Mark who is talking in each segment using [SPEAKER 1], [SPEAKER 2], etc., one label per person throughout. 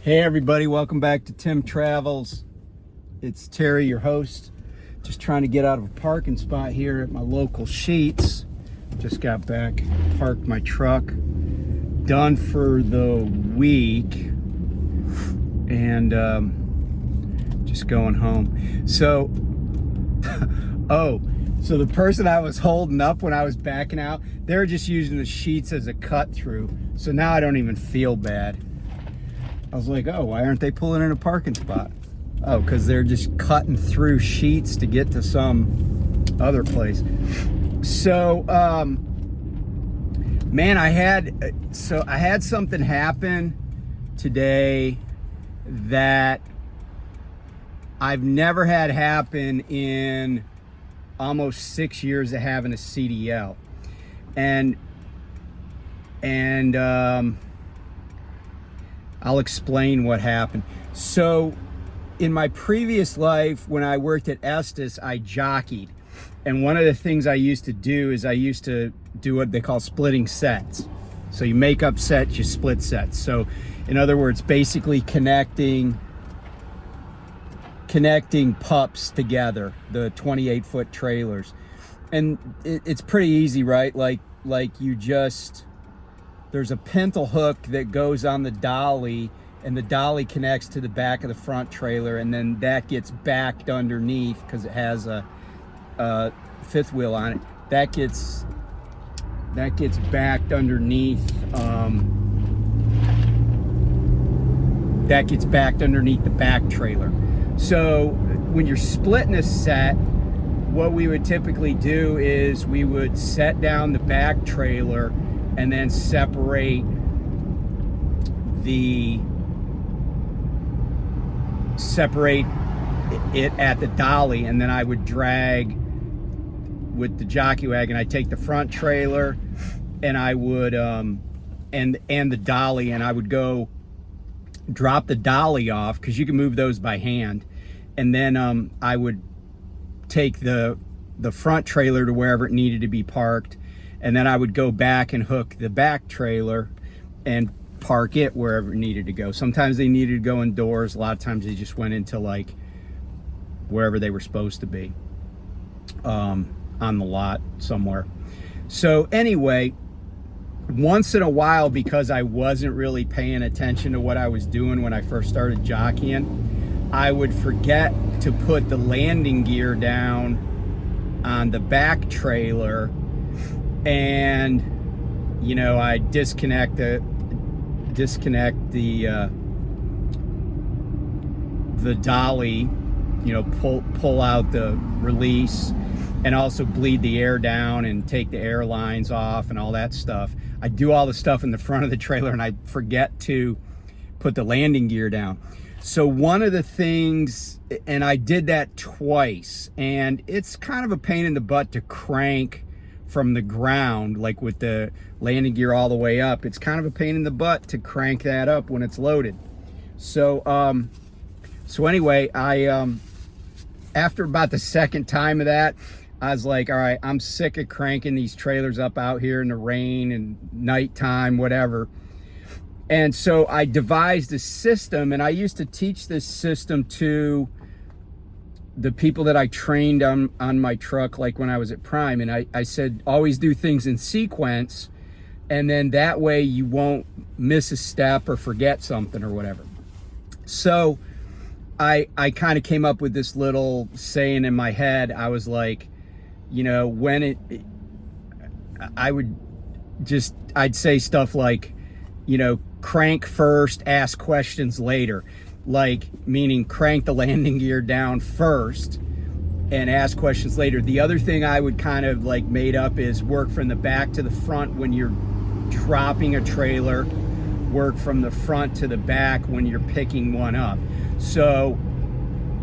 [SPEAKER 1] Hey everybody, welcome back to Tim Travels. It's Terry, your host. Just trying to get out of a parking spot here at my local Sheets. Just got back, parked my truck, done for the week, and just going home. So, so the person I was holding up when I was backing out, they were just using the Sheets as a cut through. So now I don't even feel bad. I was like, oh, why aren't they pulling in a parking spot? Oh, because they're just cutting through Sheets to get to some other place. So, man, I had something happen today that I've never had happen in almost 6 years of having a CDL. And I'll explain what happened. So in my previous life, when I worked at Estes, I jockeyed. And one of the things I used to do is I used to do what they call splitting sets. So you make up sets, you split sets. So in other words, basically connecting pups together, the 28-foot trailers. And it's pretty easy, right? Like you just, there's a pintle hook that goes on the dolly, and the dolly connects to the back of the front trailer, and then that gets backed underneath because it has a fifth wheel on it. That gets backed underneath. That gets backed underneath the back trailer. So when you're splitting a set, what we would typically do is we would set down the back trailer and then separate it at the dolly, and then I would drag with the jockey wagon. I'd take the front trailer and I would and the dolly, and I would go drop the dolly off because you can move those by hand, and then I would take the front trailer to wherever it needed to be parked. And then I would go back and hook the back trailer and park it wherever it needed to go. Sometimes they needed to go indoors. A lot of times they just went into like wherever they were supposed to be, on the lot somewhere. So anyway, once in a while, because I wasn't really paying attention to what I was doing when I first started jockeying, I would forget to put the landing gear down on the back trailer. And I disconnect the dolly, pull out the release, and also bleed the air down and take the air lines off and all that stuff. I do all the stuff in the front of the trailer, and I forget to put the landing gear down. So one of the things, and I did that twice, and it's kind of a pain in the butt to crank from the ground, like with the landing gear all the way up. It's kind of a pain in the butt to crank that up when it's loaded. So anyway, I after about the second time of that, I was like, all right, I'm sick of cranking these trailers up out here in the rain and nighttime, whatever. And so I devised a system, and I used to teach this system to the people that I trained on my truck, like when I was at Prime. And I said, always do things in sequence, and then that way you won't miss a step or forget something or whatever. So I kind of came up with this little saying in my head. I was like, I'd say stuff like, crank first, ask questions later. Like, meaning crank the landing gear down first and ask questions later. The other thing I would kind of like made up is work from the back to the front when you're dropping a trailer, work from the front to the back when you're picking one up. So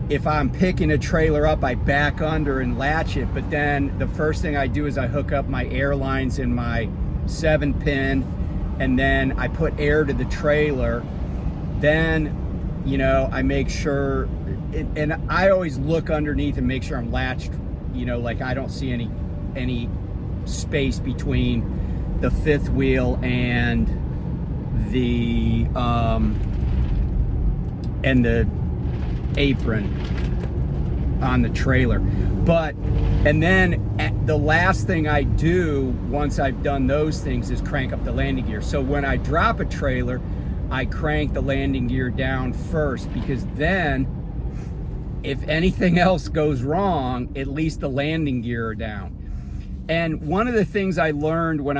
[SPEAKER 1] if I'm picking a trailer up, I back under and latch it, but then the first thing I do is I hook up my air lines in my 7-pin, and then I put air to the trailer. Then I make sure, and I always look underneath and make sure I'm latched, like I don't see any space between the fifth wheel and the and the apron on the trailer. And then the last thing I do once I've done those things is crank up the landing gear. So when I drop a trailer, I crank the landing gear down first, because then if anything else goes wrong, at least the landing gear are down. And one of the things I learned when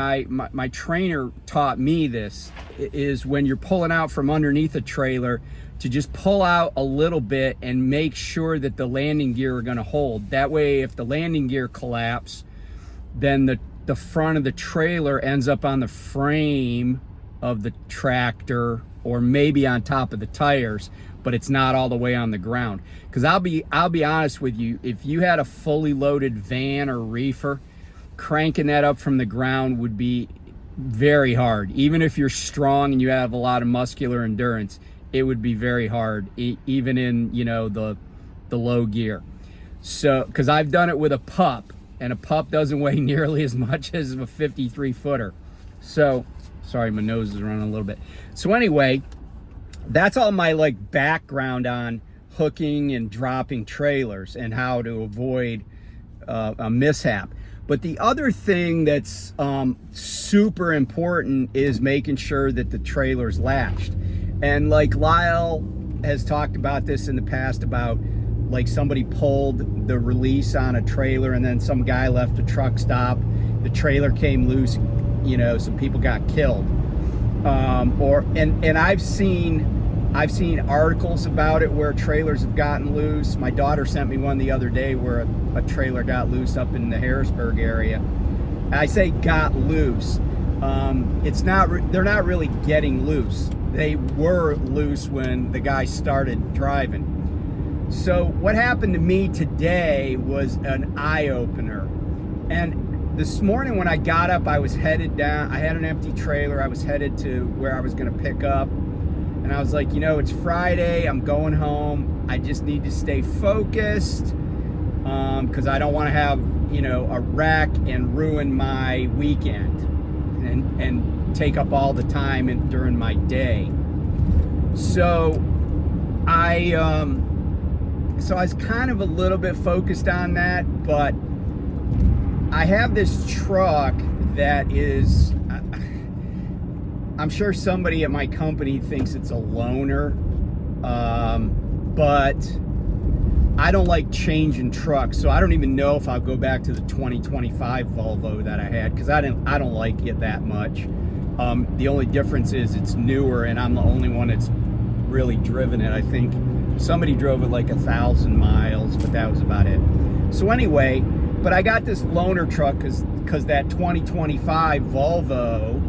[SPEAKER 1] my trainer taught me this is when you're pulling out from underneath a trailer, to just pull out a little bit and make sure that the landing gear are going to hold. That way, if the landing gear collapse, then the front of the trailer ends up on the frame of the tractor, or maybe on top of the tires, but it's not all the way on the ground. Because I'll be honest with you, if you had a fully loaded van or reefer, cranking that up from the ground would be very hard. Even if you're strong and you have a lot of muscular endurance, it would be very hard, even in, you know, the low gear. So, because I've done it with a pup, and a pup doesn't weigh nearly as much as a 53 footer. So, sorry, my nose is running a little bit. So anyway, that's all my like background on hooking and dropping trailers and how to avoid a mishap. But the other thing that's super important is making sure that the trailer's latched. And like Lyle has talked about this in the past, about like somebody pulled the release on a trailer and then some guy left a truck stop, the trailer came loose, you know, some people got killed. And I've seen articles about it where trailers have gotten loose. My daughter sent me one the other day where a trailer got loose up in the Harrisburg area. I say got loose. They're not really getting loose. They were loose when the guy started driving. So what happened to me today was an eye-opener. And this morning when I got up, I was headed down. I had an empty trailer. I was headed to where I was going to pick up. And I was like, you know, it's Friday. I'm going home. I just need to stay focused, because I don't want to have, you know, a wreck and ruin my weekend and take up all the time during my day. So I was kind of a little bit focused on that, but I have this truck that is, I'm sure somebody at my company thinks it's a loaner, but I don't like changing trucks, so I don't even know if I'll go back to the 2025 Volvo that I had, because I don't like it that much. The only difference is it's newer, and I'm the only one that's really driven it. I think somebody drove it like 1,000 miles, but that was about it. So anyway, but I got this loaner truck because that 2025 Volvo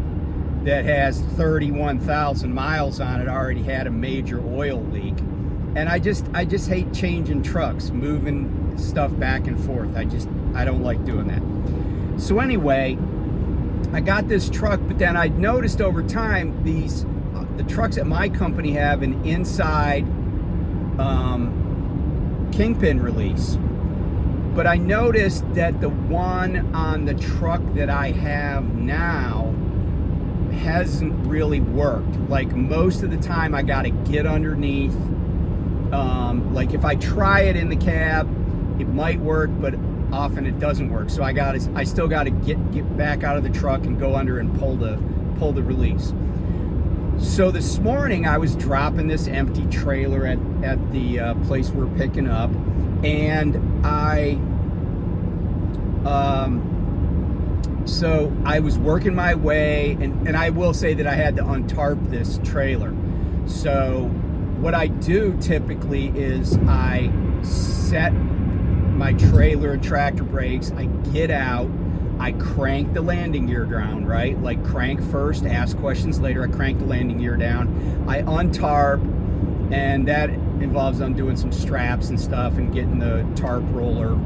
[SPEAKER 1] that has 31,000 miles on it already had a major oil leak. And I just hate changing trucks, moving stuff back and forth. I don't like doing that. So anyway, I got this truck, but then I noticed over time the trucks at my company have an inside kingpin release. But I noticed that the one on the truck that I have now hasn't really worked. Like most of the time I gotta get underneath. Like if I try it in the cab, it might work, but often it doesn't work. So I still gotta get back out of the truck and go under and pull the release. So this morning I was dropping this empty trailer at the place we're picking up, and so I was working my way, and I will say that I had to untarp this trailer. So what I do typically is I set my trailer and tractor brakes, I get out, I crank the landing gear down, right? Like crank first, ask questions later. I crank the landing gear down, I untarp, and that involves undoing some straps and stuff and getting the tarp roller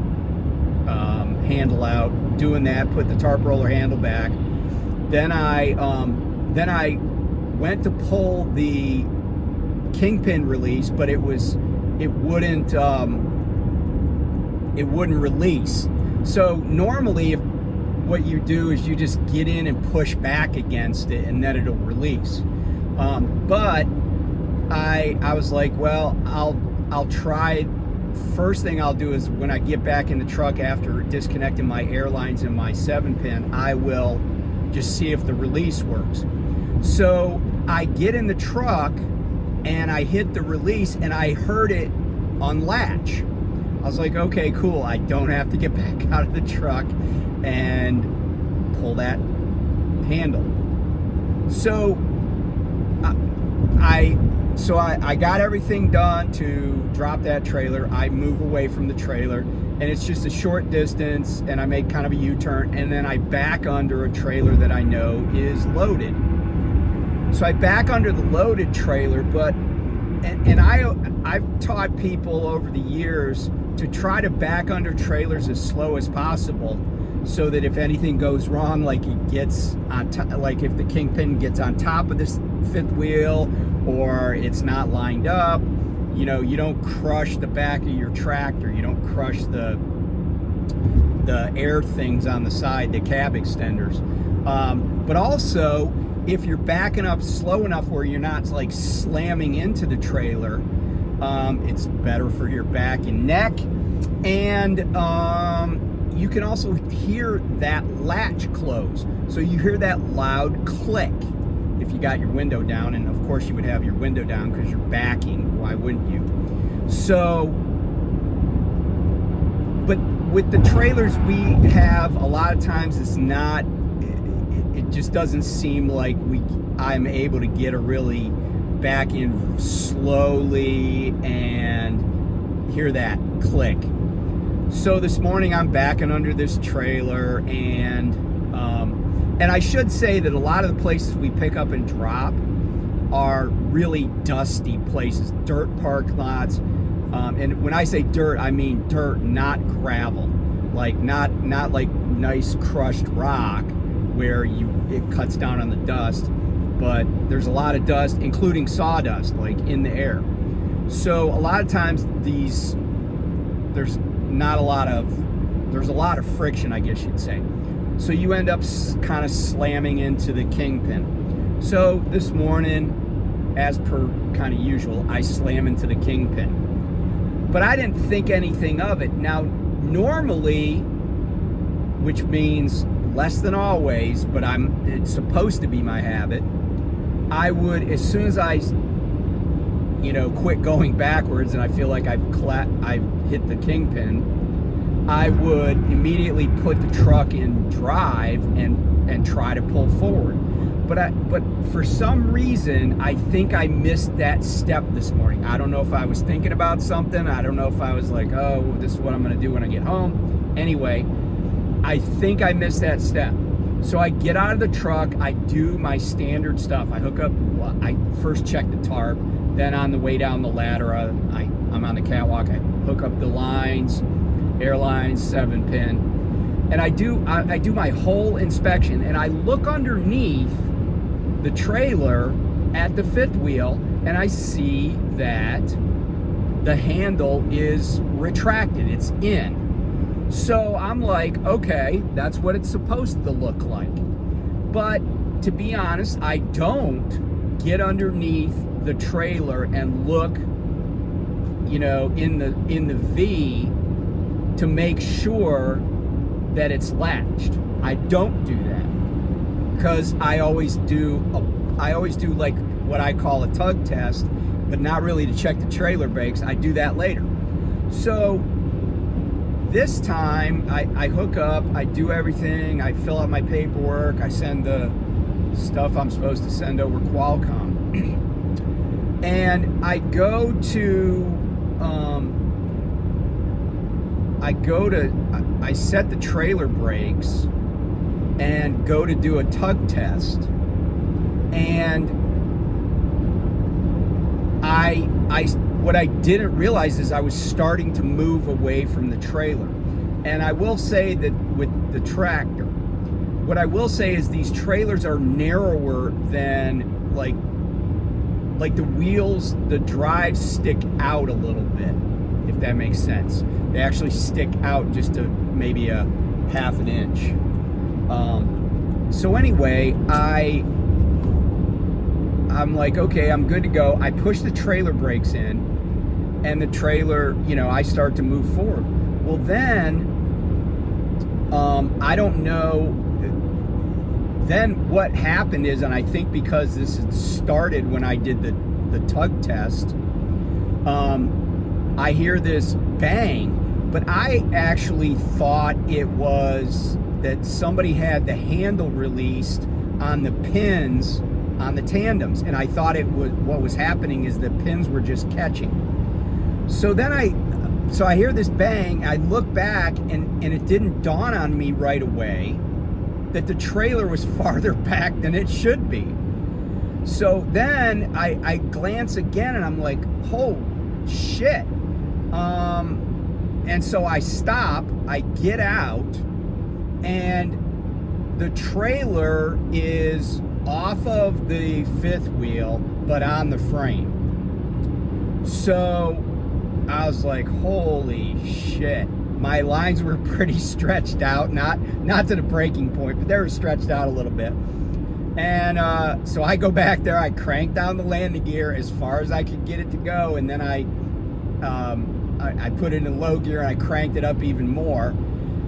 [SPEAKER 1] handle out, doing that, put the tarp roller handle back. Then I went to pull the kingpin release, but it wouldn't release. So normally what you do is you just get in and push back against it, and then it'll release. But I was like, well, I'll try. First thing I'll do is when I get back in the truck after disconnecting my airlines and my 7-pin, I will just see if the release works. So I get in the truck and I hit the release and I heard it unlatch. I was like, okay, cool. I don't have to get back out of the truck and pull that handle. So I got everything done to drop that trailer. I move away from the trailer, and it's just a short distance, and I make kind of a U-turn, and then I back under a trailer that I know is loaded. So I back under the loaded trailer, but I've taught people over the years to try to back under trailers as slow as possible, so that if anything goes wrong, like it gets on top, like if the kingpin gets on top of this fifth wheel or it's not lined up, you know, you don't crush the back of your tractor, you don't crush the air things on the side, the cab extenders. But also, if you're backing up slow enough where you're not like slamming into the trailer, it's better for your back and neck. And you can also hear that latch close. So you hear that loud click if you got your window down, and of course you would have your window down because you're backing. Why wouldn't you? So, but with the trailers we have, a lot of times it's not, it just doesn't seem like I'm able to get a really back in slowly and hear that click. So this morning I'm backing under this trailer, and I should say that a lot of the places we pick up and drop are really dusty places, dirt park lots. And when I say dirt, I mean dirt, not gravel. Like not like nice crushed rock where it cuts down on the dust, but there's a lot of dust, including sawdust, like in the air. So a lot of times there's a lot of friction, I guess you'd say. So you end up kind of slamming into the kingpin. So this morning, as per kind of usual, I slam into the kingpin. But I didn't think anything of it. Now, normally, which means less than always, but it's supposed to be my habit, I would, as soon as I quit going backwards and I feel like I've hit the kingpin, I would immediately put the truck in drive and try to pull forward. But for some reason, I think I missed that step this morning. I don't know if I was thinking about something. I don't know if I was like, oh, this is what I'm gonna do when I get home. Anyway, I think I missed that step. So I get out of the truck, I do my standard stuff. I hook up, I first check the tarp, then on the way down the ladder, I'm on the catwalk, I hook up the lines, airlines, 7-pin, and I do my whole inspection, and I look underneath the trailer at the fifth wheel, and I see that the handle is retracted, it's in. So I'm like, okay, that's what it's supposed to look like. But to be honest, I don't get underneath the trailer and look, in the V to make sure that it's latched. I don't do that because I always do like what I call a tug test, but not really to check the trailer brakes. I do that later. So this time I hook up, I do everything, I fill out my paperwork, I send the stuff I'm supposed to send over Qualcomm, and I set the trailer brakes and go to do a tug test, and what I didn't realize is I was starting to move away from the trailer. And I will say that with the tractor, what I will say is these trailers are narrower than like the wheels, the drives stick out a little bit, if that makes sense. They actually stick out just to maybe a half an inch. So anyway, I'm like, okay, I'm good to go. I push the trailer brakes in, and the trailer, I start to move forward. Well, then, I don't know. Then what happened is, and I think because this had started when I did the tug test, I hear this bang, but I actually thought it was that somebody had the handle released on the pins on the tandems, and I thought what was happening is the pins were just catching. So then I hear this bang, I look back, and it didn't dawn on me right away that the trailer was farther back than it should be. So then I glance again, and I'm like, oh shit. And so I stop, I get out, and the trailer is off of the fifth wheel, but on the frame. So I was like, holy shit. My lines were pretty stretched out, not to the breaking point, but they were stretched out a little bit. And so I go back there, I crank down the landing gear as far as I could get it to go, and then I put it in low gear and I cranked it up even more.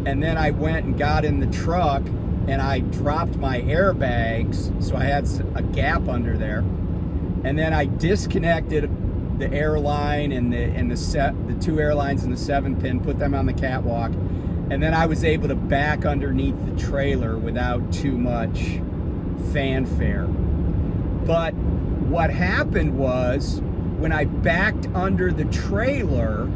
[SPEAKER 1] And then I went and got in the truck and I dropped my airbags, so I had a gap under there. And then I disconnected the airline and the two airlines and the 7-pin, put them on the catwalk, and then I was able to back underneath the trailer without too much fanfare. But what happened was, when I backed under the trailer,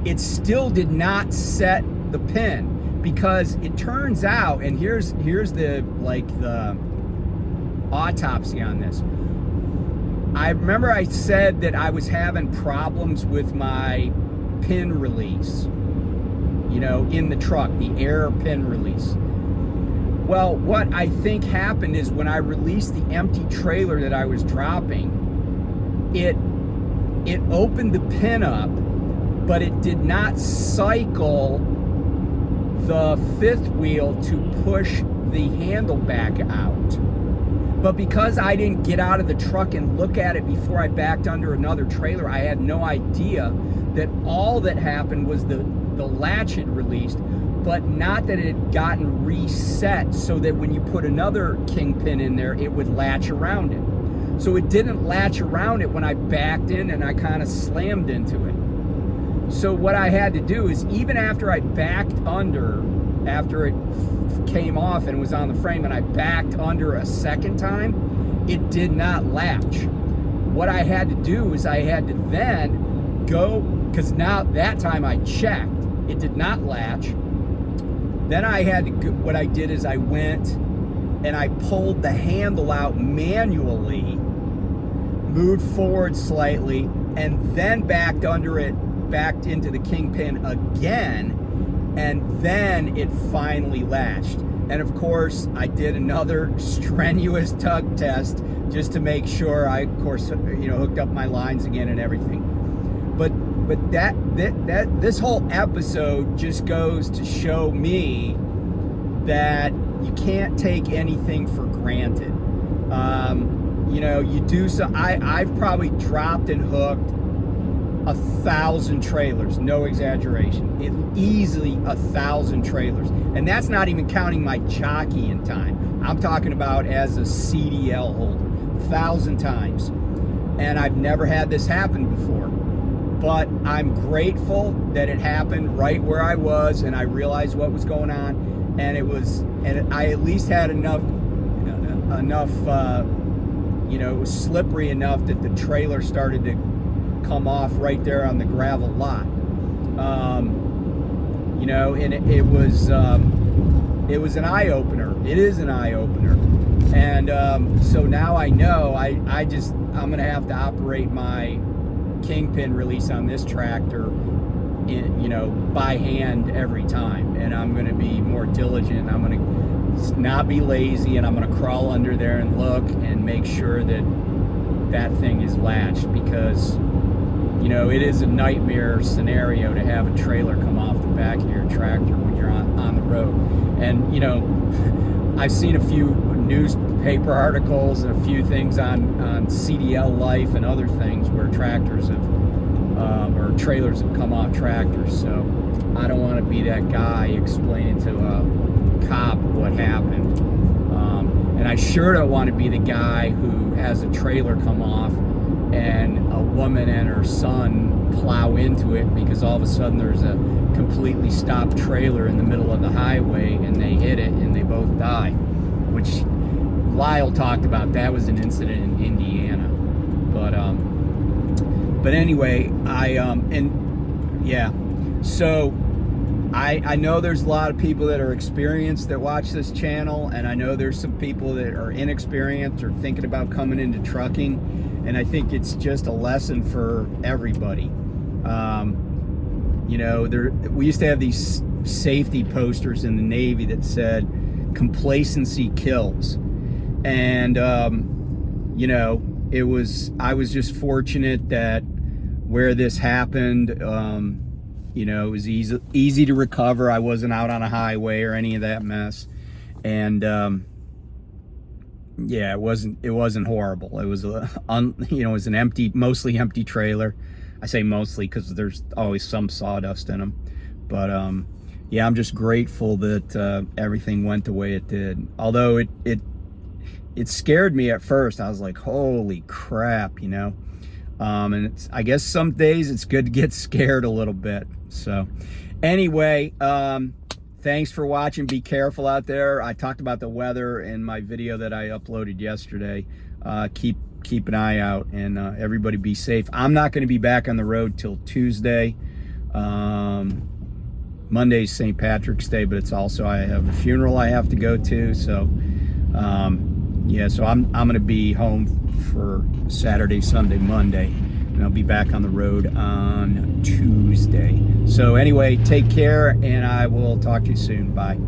[SPEAKER 1] it still did not set the pin, because it turns out, and here's the autopsy on this. I remember I said that I was having problems with my pin release, in the truck, the air pin release. Well, what I think happened is, when I released the empty trailer that I was dropping, it opened the pin up, but it did not cycle the fifth wheel to push the handle back out. But because I didn't get out of the truck and look at it before I backed under another trailer, I had no idea that all that happened was the latch had released, but not that it had gotten reset so that when you put another kingpin in there, it would latch around it. So it didn't latch around it when I backed in, and I kind of slammed into it. So what I had to do is, even after I backed under, after it came off and was on the frame, and I backed under a second time, it did not latch. What I had to do is, I had to then go, because now that time I checked, it did not latch. Then I had to go, what I did is I went and I pulled the handle out manually, moved forward slightly, and then backed under it, backed into the kingpin again, and then it finally latched. And of course, I did another strenuous tug test just to make sure. I, of course, hooked up my lines again and everything. But that this whole episode just goes to show me that you can't take anything for granted. You do so. I've probably dropped and hooked 1,000 trailers, no exaggeration. Easily 1,000 trailers, and that's not even counting my jockeying time. I'm talking about as a CDL holder, 1,000 times, and I've never had this happen before. But I'm grateful that it happened right where I was, and I realized what was going on, and I at least had enough. It was slippery enough that the trailer started to come off right there on the gravel lot. And it was an eye opener. It is an eye opener, and so now I know I'm gonna have to operate my kingpin release on this tractor by hand every time, and I'm going to be more diligent. I'm going to not be lazy, and I'm going to crawl under there and look and make sure that thing is latched, because it is a nightmare scenario to have a trailer come off the back of your tractor when you're on the road. And I've seen a few newspaper articles and a few things on CDL Life and other things where tractors have or trailers have come off tractors. So I don't want to be that guy explaining to a cop what happened. And I sure don't want to be the guy who has a trailer come off and a woman and her son plow into it because all of a sudden there's a completely stopped trailer in the middle of the highway and they hit it and they both die, which Lyle talked about. That was an incident in Indiana. But anyway, so I know there's a lot of people that are experienced that watch this channel, and I know there's some people that are inexperienced or thinking about coming into trucking, and I think it's just a lesson for everybody. You know, we used to have these safety posters in the Navy that said complacency kills, and you know, I was just fortunate that where this happened, you know, it was easy to recover. I wasn't out on a highway or any of that mess, and yeah, it wasn't horrible. It was you know, it was an mostly empty trailer. I say mostly because there's always some sawdust in them, but yeah, I'm just grateful that everything went the way it did. Although it scared me at first. I was like, holy crap, you know. And I guess some days it's good to get scared a little bit. So anyway, thanks for watching. Be careful out there. I talked about the weather in my video that I uploaded yesterday. Keep an eye out, and everybody be safe. I'm not going to be back on the road till Tuesday. Monday's St. Patrick's Day, but it's also, I have a funeral I have to go to. So yeah, so I'm going to be home for Saturday, Sunday, Monday, and I'll be back on the road on Tuesday. So anyway, take care, and I will talk to you soon. Bye.